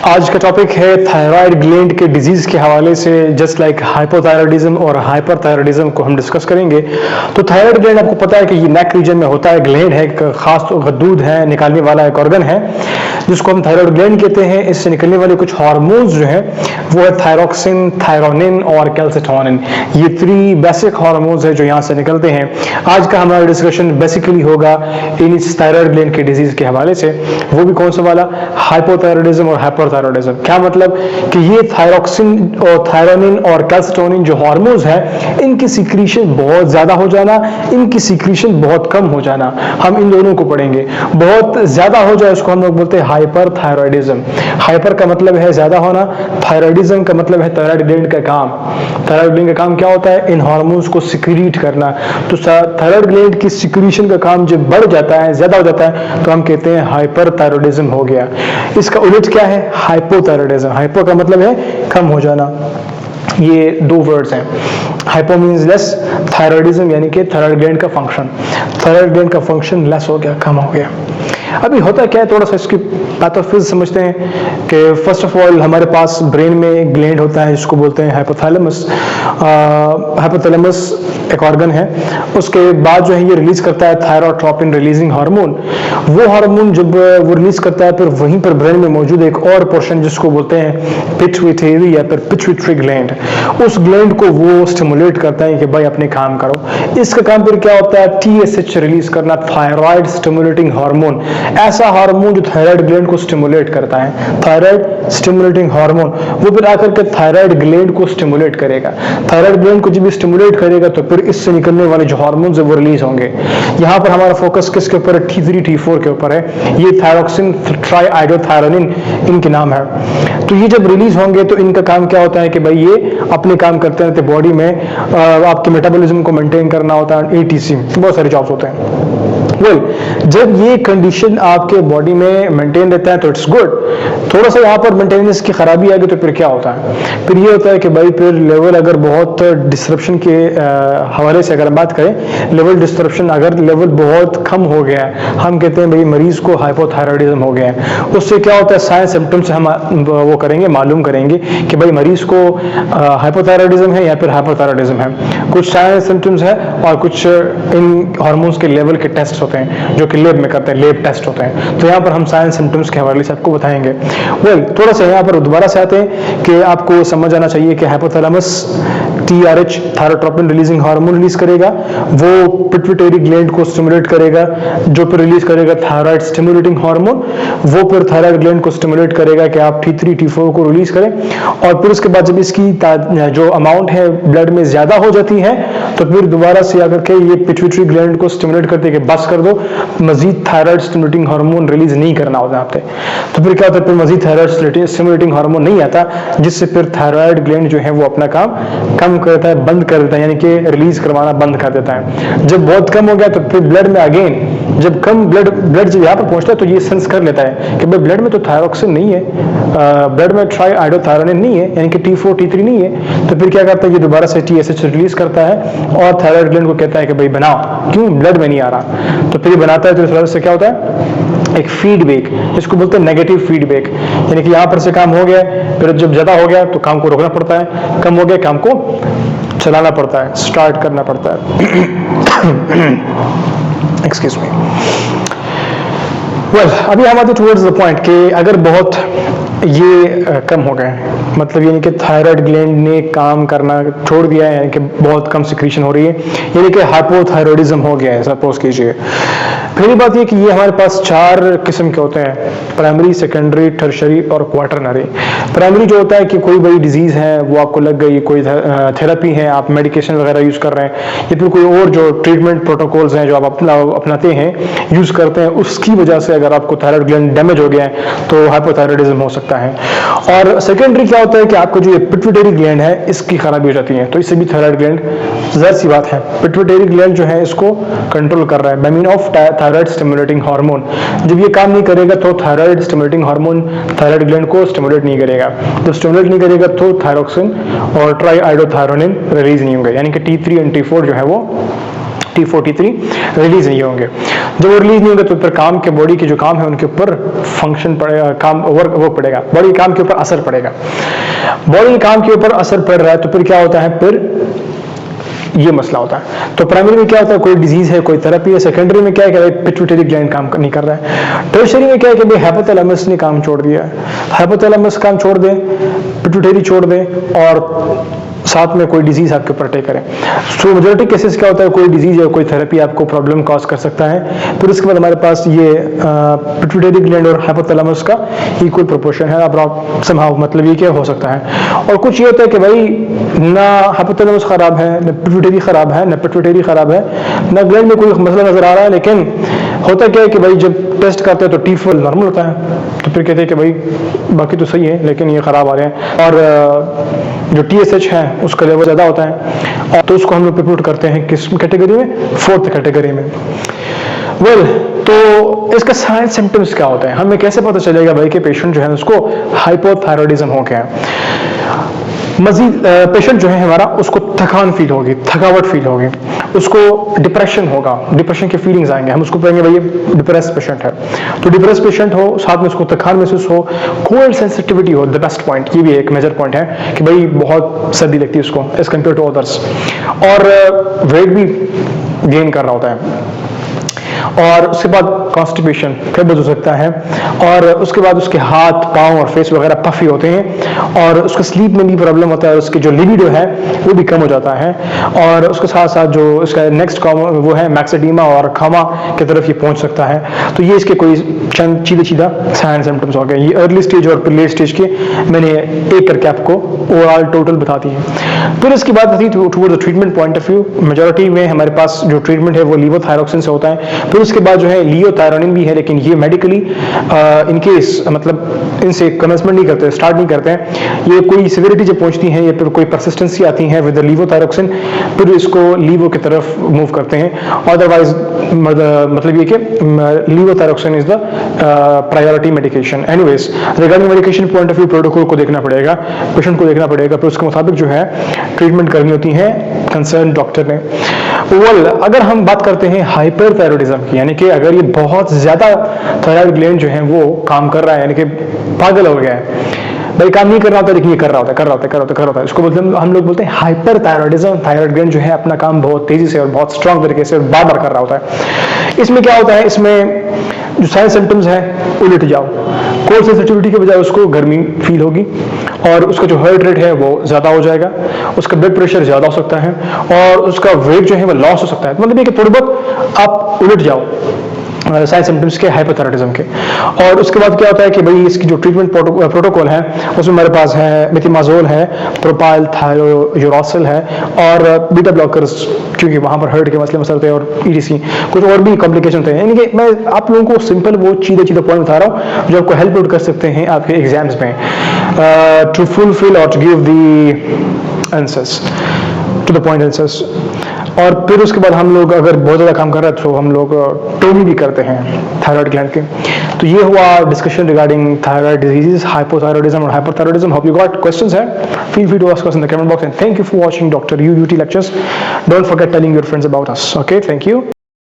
आज का टॉपिक है थायराइड ग्लैंड के डिजीज के हवाले से। जस्ट लाइक हाइपोथायराइडिज्म और हाइपरथायराइडिज्म को हम डिस्कस करेंगे। तो थायराइड ग्लैंड आपको पता है कि ये नेक रीजन में होता है, ग्लैंड है, एक खास गद्दूद है, निकालने वाला एक ऑर्गन है जिसको हम थायराइड ग्लैंड कहते हैं। इससे निकलने वाले कुछ हार्मोन्स जो हैं वो है थायरोक्सिन, थायरोनिन और कैल्सिटोनिन। ये 3 बेसिक हार्मोन्स है जो यहाँ से निकलते हैं। आज का हमारा डिस्कशन बेसिकली होगा इन थायराइड ग्लैंड के डिजीज के हवाले से। वो भी कौन सा वाला? हाइपोथायराइडिज्म और हाइपरथायराइडिज्म। क्या मतलब कि ये थायरोक्सिन और थायरोनिन और कैल्सिटोनिन जो हार्मोन्स है इनकी सीक्रेशन बहुत ज्यादा हो जाना, इनकी सीक्रेशन बहुत कम हो जाना, हम इन दोनों को पढ़ेंगे। बहुत ज्यादा हो जाए उसको हम लोग बोलते हैं हाइपरथायराइडिज्म। हाइपर का मतलब है ज्यादा होना, थायराइडिज्म का मतलब है थायराइड ग्लैंड का काम। थायराइड ग्लैंड का काम क्या होता है? इन हार्मोन्स को सिक्रीट करना। तो थायराइड ग्लैंड की सिक्रीशन का काम जब बढ़ जाता है, ज्यादा हो जाता है, तो हम कहते हैं हाइपरथायराइडिज्म हो गया। इसका उलट क्या है? हाइपोथायराइडिज्म। हाइपो का मतलब है कम हो जाना। ये 2 वर्ड्स हैं। हाइपो मीन्स लेस, थायराइडिज्म यानी कि थायराइड ग्लैंड का फंक्शन। थायराइड ग्लैंड का फंक्शन लेस हो गया, कम हो गया। अभी होता क्या है, थोड़ा सा इसकी पैथोफिजिक्स समझते हैं कि फर्स्ट ऑफ ऑल हमारे पास ब्रेन में एक ग्लैंड होता है जिसको बोलते हैं हाइपोथैलेमस। हाइपोथैलेमस एक ऑर्गन है। उसके बाद जो है ये रिलीज करता है थायरोट्रोपिन रिलीजिंग हार्मोन। वो हार्मोन जब वो रिलीज करता है, फिर वहीं पर ब्रेन में मौजूद एक और पोर्शन जिसको बोलते हैं पिट्यूटरी या फिर पिट्यूटरी ग्लैंड, उस ग्लैंड को वो स्टिमुलेट करता है कि भाई अपने काम करो। इसका काम फिर क्या होता है? TSH रिलीज करना, थायराइड स्टिमुलेटिंग हार्मोन। ऐसा हार्मोन जो थायराइड ग्लैंड को स्टिमुलेट करता है, थायराइड स्टिमुलेटिंग हार्मोन, वो फिर आकर के थायराइड ग्लैंड को स्टिमुलेट करेगा। थायराइड ग्लैंड को जब स्टिमुलेट करेगा तो फिर इससे निकलने वाले जो हार्मोन्स है वो रिलीज होंगे। यहाँ पर हमारा फोकस किसके ऊपर है? T3 T4 के ऊपर है। ये थायरोक्सिन, ट्राईआइडोथायरोनिन इनके नाम है। तो ये जब रिलीज होंगे तो इनका काम क्या होता है कि भाई ये अपने काम करते रहते बॉडी में। आपके मेटाबॉलिज्म को मेंटेन करना होता है, ATC, बहुत सारे जॉब्स होते हैं। जब ये कंडीशन आपके बॉडी में मेंटेन रहता है तो इट्स गुड। थोड़ा सा यहाँ पर मेंटेनेंस की खराबी आ गई तो फिर क्या होता है? फिर ये होता है कि भाई फिर लेवल अगर बहुत डिस्ट्रप्शन के हवाले से अगर हम बात करें, लेवल डिस्ट्रप्शन अगर लेवल बहुत कम हो गया है, हम कहते हैं भाई मरीज को हाइपोथायराइडिज्म हो गया है। उससे क्या होता है? साइंस सिम्टम्स हम वो करेंगे, मालूम करेंगे कि भाई मरीज को हाइपोथायराइडिज्म है या फिर हाइपोथायराइडिज्म है। कुछ साइंस सिम्टम्स है और कुछ इन हार्मोन्स के लेवल के टेस्ट होते हैं जो कि लैब में करते हैं, लैब टेस्ट होते हैं। तो यहाँ पर हम साइंस सिम्टम्स के हवाले से आपको बताएंगे। थोड़ा सा यहाँ पर दोबारा से आते हैं कि आपको समझ आना चाहिए कि hypothalamus TRH thyrotropin releasing hormone release करेगा, वो पिट्यूटरी ग्लैंड को स्टिमुलेट करेगा, जो फिर रिलीज करेगा थायराइड स्टिमुलेटिंग हार्मोन, वो फिर थायराइड ग्लैंड को स्टिमुलेट करेगा कि आप T3 T4 को रिलीज करें। और फिर उसके बाद जब इसकी जो अमाउंट है ब्लड में ज्यादा हो जाती है तो फिर दोबारा से आकर के ये पिट्यूटरी ग्लैंड को स्टिमुलेट करते कि बस कर दो, मजीद थायराइड स्टिमुलेटिंग हार्मोन रिलीज नहीं करना होता आपसे। तो फिर क्या होता है? फिर मजीद थायराइड स्टिमुलेटिंग हार्मोन नहीं आता, जिससे फिर थायराइड ग्लैंड जो है वो अपना काम कम करता है, बंद कर देता है, यानी कि रिलीज करवाना बंद कर देता है। जब बहुत कम हो गया तो फिर ब्लड में अगेन जब कम ब्लड जब यहाँ पर पहुंचता है तो ये सेंस कर लेता है कि भाई ब्लड में तो थायरोक्सिन नहीं है, ब्लड में ट्राईआइडोथायरोनिन नहीं है, यानी कि T4 T3 नहीं है। तो फिर क्या करता है? ये दोबारा से TSH रिलीज करता है और थायराइड ग्लैंड को कहता है कि भाई बनाओ, क्यों ब्लड में नहीं आ रहा। तो फिर बनाता है तो इस वजह से क्या होता है? एक फीडबैक, इसको बोलते हैं नेगेटिव फीडबैक, यानी कि यहाँ पर से काम हो गया, फिर जब ज्यादा हो गया तो काम को रोकना पड़ता है, कम हो गया काम को चलाना पड़ता है, स्टार्ट करना पड़ता है। Excuse me. अभी हम आते टुवर्ड्स द पॉइंट कि अगर बहुत ये कम हो गए, मतलब यानी कि थायराइड ग्लैंड ने काम करना छोड़ दिया है, यानी कि बहुत कम सिक्रीशन हो रही है, यानी कि हाइपोथायराइडिज्म हो गया है सपोज कीजिए। पहली बात ये कि ये हमारे पास 4 किस्म के होते हैं, प्राइमरी, सेकेंडरी, टर्शरी और क्वाटरनरी। प्राइमरी जो होता है कि कोई बड़ी डिजीज है वो आपको लग गई, कोई थेरेपी है, आप मेडिकेशन वगैरह यूज कर रहे हैं, या फिर कोई और जो ट्रीटमेंट प्रोटोकॉल्स हैं जो आप अपनाते हैं, यूज करते हैं, उसकी वजह से अगर आपको थायराइड ग्लैंड डैमेज हो गया है तो हाइपोथायराइडिज्म हो सकता है। और सेकेंडरी क्या होता है कि आपको जो ये पिट्यूटरी ग्लैंड है इसकी खराबी हो जाती है, तो इससे भी थायराइड ग्लैंड, जाहिर सी बात है पिट्यूटरी ग्लैंड जो है इसको कंट्रोल कर रहा है by mean of thyroid stimulating hormone. जब ये काम नहीं करेगा तो thyroid stimulating hormone thyroid gland को स्टिमुलेट नहीं करेगा, जब स्टिमुलेट नहीं करेगा तो थायरोक्सिन और ट्राईआइडोथायरोनिन रिलीज नहीं होंगे, यानी कि T3 और T4 जो है वो T43 रिलीज नहीं होंगे। जब वो रिलीज नहीं होंगे तो फिर काम के बॉडी के जो काम है उनके ऊपर फंक्शन पड़ेगा, काम वर्क पड़ेगा, बॉडी काम के ऊपर असर पड़ेगा। बॉडी काम के ऊपर असर पड़ रहा है तो फिर क्या होता है, फिर ये मसला होता है। तो प्राइमरी में क्या होता है, कोई डिजीज है, कोई थेरेपी है। सेकेंडरी में क्या है कि भाई पिट्यूटरी ग्लैंड काम नहीं कर रहा है। टर्शियरी में क्या है कि भाई हाइपोथैलेमस ने काम छोड़ दिया है। हाइपोथैलेमस काम छोड़ दे, पिट्यूटरी छोड़ दे और साथ में कोई डिजीज आपके ऊपर अटैक करे। सो मेजोरिटी केसेस क्या होता है, कोई डिजीज या कोई थेरेपी आपको प्रॉब्लम कॉज कर सकता है। फिर उसके बाद हमारे पास ये पिट्यूटरी ग्लैंड और हाइपोथैलेमस का इक्वल प्रोपोर्शन है। अब समहाउ मतलब ये क्या हो सकता है। और कुछ ये होता है कि भाई ना हाइपोथैलेमस खराब है, ना पिट्यूटरी खराब है, ना पिट्यूटरी खराब है, ना ग्लैंड में कोई मसला नजर आ रहा है, लेकिन होता क्या है कि भाई जब टेस्ट करते हैं तो T4 नॉर्मल होता है, तो फिर कहते हैं कि भाई बाकी तो सही है लेकिन ये खराब आ रहे हैं। और जो TSH है उसका लेवल ज़्यादा होता है, और तो उसको हम लोग पुट करते हैं किस कैटेगरी में, 4th कैटेगरी में। वेल तो इसका साइन सिम्टम्स क्या होते हैं, हमें कैसे पता चलेगा भाई कि पेशेंट जो है उसको हाइपोथायरॉयडिज्म हो गया है। मजीद पेशेंट जो है हमारा उसको थकान फील होगी, थकावट फील होगी, उसको डिप्रेशन होगा, डिप्रेशन के फीलिंग्स आएंगे, हम उसको कहेंगे भाई ये डिप्रेस पेशेंट है। तो डिप्रेस पेशेंट हो, साथ में उसको थकान महसूस हो, कोल्ड सेंसिटिविटी हो, द बेस्ट पॉइंट, ये भी एक मेजर पॉइंट है कि भाई बहुत सर्दी लगती है उसको एज कम्पेयर टू अदर्स। और वेट भी गेन कर रहा होता है। और उसके बाद कॉन्स्टिपेशन कब्ज हो सकता है, और उसके बाद उसके हाथ पांव और फेस वगैरह पफी होते हैं, और उसको स्लीप में भी प्रॉब्लम होता है, उसकी जो लिबिडो है वो भी कम हो जाता है। और उसके साथ साथ जो इसका नेक्स्ट वो है मैक्सेडीमा और खामा की तरफ ये पहुंच सकता है। तो ये इसके कोई चंद सीधा साइन सिम्टम्स हो गए। ये अर्ली स्टेज और फिर लेट स्टेज के मैंने एक करके आपको ओवरऑल टोटल बता दी है। फिर इसके बाद आती है toward the treatment point of view. Majority में हमारे पास जो ट्रीटमेंट है वो लीवोथायरॉक्सिन से होता है। फिर उसके बाद जो है लियोथायरोनिन भी है, लेकिन ये मेडिकली इनकेस मतलब इनसे कमेंसमेंट नहीं करते, स्टार्ट नहीं करते हैं। ये कोई सिविरिटी जब पहुंचती है या फिर कोई परसिस्टेंसी आती है विद लीवोथायरोक्सिन, फिर इसको लीवो की तरफ मूव करते हैं। अदरवाइज मतलब ये कि levothyroxine is the priority medication. Anyways regarding medication point of view protocol को देखना पड़ेगा, पेशेंट को देखना पड़ेगा, फिर उसके मुताबिक जो है ट्रीटमेंट करनी होती है कंसर्न डॉक्टर ने। वेल अगर हम बात करते हैं हाइपरथायरॉयडिज्म की, यानी कि अगर ये बहुत ज्यादा थायराइड ग्लैंड जो है वो काम कर रहा है, यानी कि पागल हो गया है, भाई काम नहीं कर रहा होता लेकिन ये कर रहा होता है, इसको मतलब हम लोग बोलते हैं हाइपरथायरॉयडिज्म। थायराइड ग्लैंड जो है अपना काम बहुत तेजी से और बहुत स्ट्रांग तरीके से और बार बार कर रहा होता है। इसमें क्या होता है, इसमें जो साइन सिम्टम्स है उलट जाओ, कोल्ड सेंसिटिविटी के बजाय उसको गर्मी फील होगी, और उसका जो हार्ट रेट है वो ज्यादा हो जाएगा, उसका ब्लड प्रेशर ज्यादा हो सकता है, और उसका वेट जो है वो लॉस हो सकता है। मतलब ये कि थोड़ी बहुत आप उलट जाओ साइन सिम्टम्स के हाइपोथायरॉयडिज्म के। और उसके बाद क्या होता है कि भाई इसकी जो ट्रीटमेंट प्रोटोकॉल है उसमें हमारे पास है मेथिमाजोल है, प्रोपाइल थायोयूरासिल है, और बीटा ब्लॉकर्स, क्योंकि वहां पर हार्ट के मसले होते हैं, और EDC कुछ और भी कॉम्प्लिकेशन थे। यानी कि मैं आप लोगों को सिंपल वो सीधे पॉइंट बता रहा हूँ जो आपको हेल्प आउट कर सकते हैं आपके एग्जाम्स में, टू फुलफिल और to give the answers, to the point answers. और फिर उसके बाद हम लोग अगर बहुत ज़्यादा काम कर रहे हैं तो हम लोग टोमी भी करते हैं थायराइड ग्लैंड के। तो ये हुआ discussion regarding thyroid diseases, hypothyroidism और hyperthyroidism. Hope you got questions है, feel free to ask us in the comment box, and thank you for watching doctor UUT lectures. Don't forget telling your friends about us. Okay, thank you.